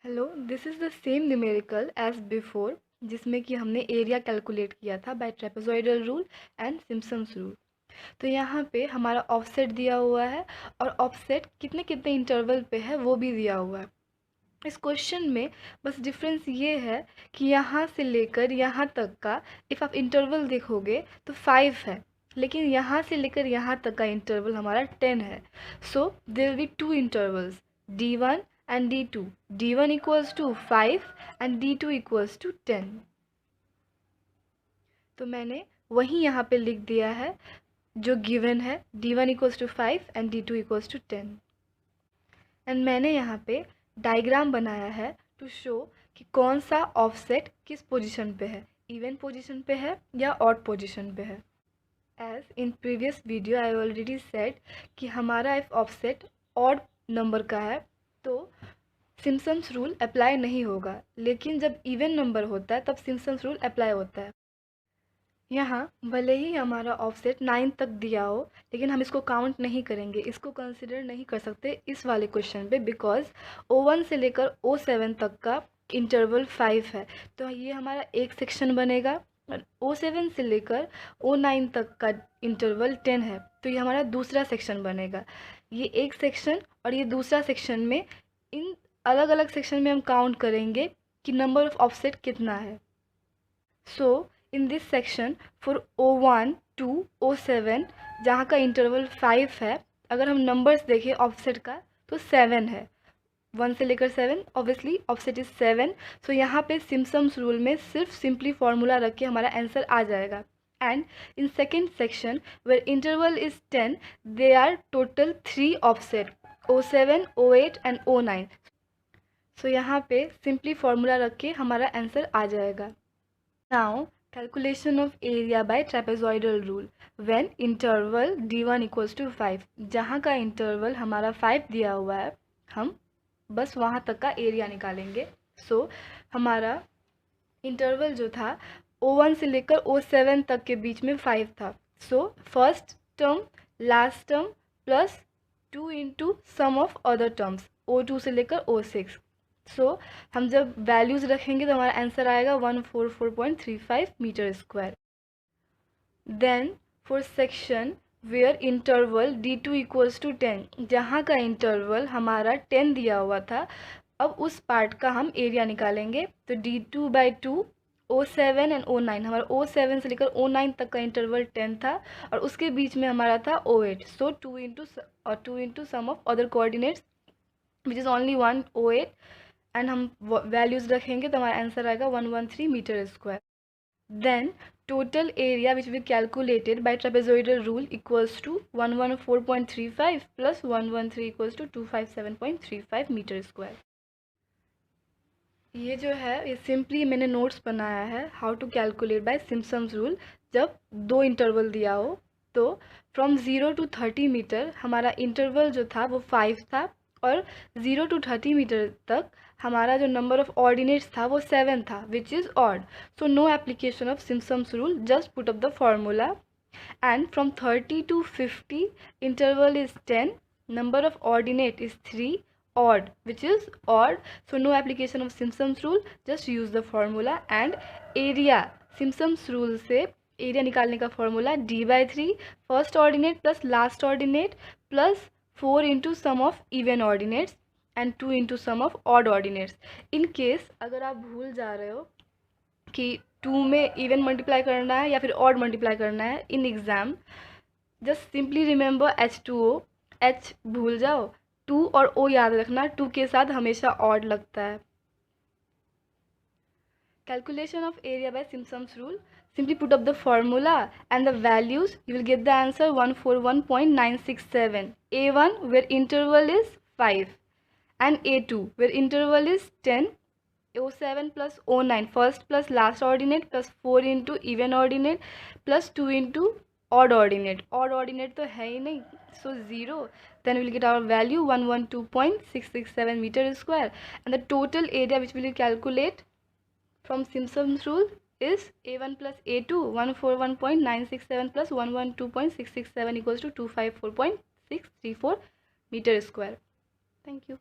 Hello, this is the same numerical as before, जिसमें कि हमने एरिया कैलकुलेट किया था by trapezoidal rule and Simpson's rule. तो यहाँ पे हमारा ऑफसेट दिया हुआ है और ऑफसेट कितने कितने इंटरवल पे है वो भी दिया हुआ है। इस क्वेश्चन में बस डिफरेंस ये है कि यहाँ से लेकर यहाँ तक का इफ़ आप इंटरवल देखोगे तो 5 है, लेकिन यहाँ से लेकर यहाँ तक का इंटरवल हमारा 10 है। So there will be 2 intervals, D1 and D2. D1 equals to 5 and D2 equals to 10. तो मैंने वही यहाँ पे लिख दिया है जो गिवन है, D1 equals to 5 and D2 equals to 10. And मैंने यहाँ पे डायग्राम बनाया है टू शो कि कौन सा ऑफसेट किस पोजीशन पे है, इवन पोजीशन पे है या ऑड पोजीशन पे है। As in previous video I already said कि हमारा इफ ऑफसेट ऑड नंबर का है तो सिम्पसन्स रूल अप्लाई नहीं होगा, लेकिन जब इवन नंबर होता है तब सिम्पसन्स रूल अप्लाई होता है। यहाँ भले ही हमारा ऑफसेट 9 तक दिया हो, लेकिन हम इसको काउंट नहीं करेंगे, इसको कंसिडर नहीं कर सकते इस वाले क्वेश्चन पे, बिकॉज O1 से लेकर O7 तक का इंटरवल 5 है। तो ये हमारा एक सेक्शन बनेगा। O7 से लेकर O9 तक का इंटरवल 10 है, तो ये हमारा दूसरा सेक्शन बनेगा। ये एक सेक्शन और ये दूसरा सेक्शन में, इन अलग अलग सेक्शन में हम काउंट करेंगे कि नंबर ऑफ ऑफसेट कितना है। So in this section for O1 to O7 जहाँ का इंटरवल 5 है, अगर हम नंबर्स देखें ऑफसेट का तो 7 है। 1 से लेकर 7, ऑब्वियसली ऑफसेट इज 7। सो यहाँ पे सिम्पसन्स रूल में सिर्फ सिंपली फॉर्मूला रख के हमारा आंसर आ जाएगा। And in second section where interval is 10, they are total 3 offset, O7, O8 and O9। So यहाँ पे सिंपली फॉर्मूला रख के हमारा आंसर आ जाएगा। Now calculation of area by trapezoidal rule when interval d1 equals to 5, जहाँ का interval हमारा 5 दिया हुआ है, हम बस वहाँ तक का एरिया निकालेंगे। सो हमारा इंटरवल जो था O1 से लेकर O7 तक के बीच में 5 था। So first term last term plus 2 into sum of other terms, O2 से लेकर O6। सो हम जब वैल्यूज़ रखेंगे तो हमारा आंसर आएगा 144.35 meter square. Then for section where interval D2 equals to 10, जहाँ का इंटरवल हमारा 10 दिया हुआ था, अब उस पार्ट का हम एरिया निकालेंगे। तो D2/2 O7 एंड O9, हमारा O7 से लेकर O9 तक का इंटरवल 10 था और उसके बीच में हमारा था O8। So 2 into sum of other coordinates which is only 1 O8, and हम वैल्यूज़ रखेंगे तो हमारा आंसर आएगा 113 meter square. Then total area which we calculated by trapezoidal rule equals to 114.35 plus 113 equals to 257.35 meter square. ये जो है ये simply मैंने नोट्स बनाया है how to calculate by Simpson's rule. जब 2 इंटरवल दिया हो तो फ्रॉम 0 to 30 मीटर हमारा इंटरवल जो था वो 5 था, और 0 to 30 मीटर तक हमारा जो नंबर ऑफ ऑर्डिनेट्स था वो 7 था, which is odd. So no application of Simpson's rule, just put up the formula. And from 30 to 50 interval is 10, number of ordinate is 3, odd which is odd, so no application of Simpson's rule, just use the formula. and area, Simpson's rule से area निकालने का formula D/3 first ordinate plus last ordinate plus 4 into sum of even ordinates and 2 into sum of odd ordinates. In case अगर आप भूल जा रहे हो कि 2 में इवन मल्टीप्लाई करना है या फिर ऑड मल्टीप्लाई करना है in exam, just simply remember H2O, H भूल जाओ, 2 और O याद रखना, 2 के साथ हमेशा ऑड लगता है। Calculation of area by Simpson's rule, simply put up the formula and the values, you will get the answer 141.967. A1 where interval is 5 and A2 where interval is 10, O7 plus O9 first plus last ordinate plus 4 into even ordinate plus 2 into odd ordinate. Odd ordinate तो है ही नहीं, so 0. Then we will get our value 112.667 meter square, and the total area which we will calculate from Simpson's rule is A1 plus A2, 141.967 plus 112.667 equals to 254.634 meter square. Thank you.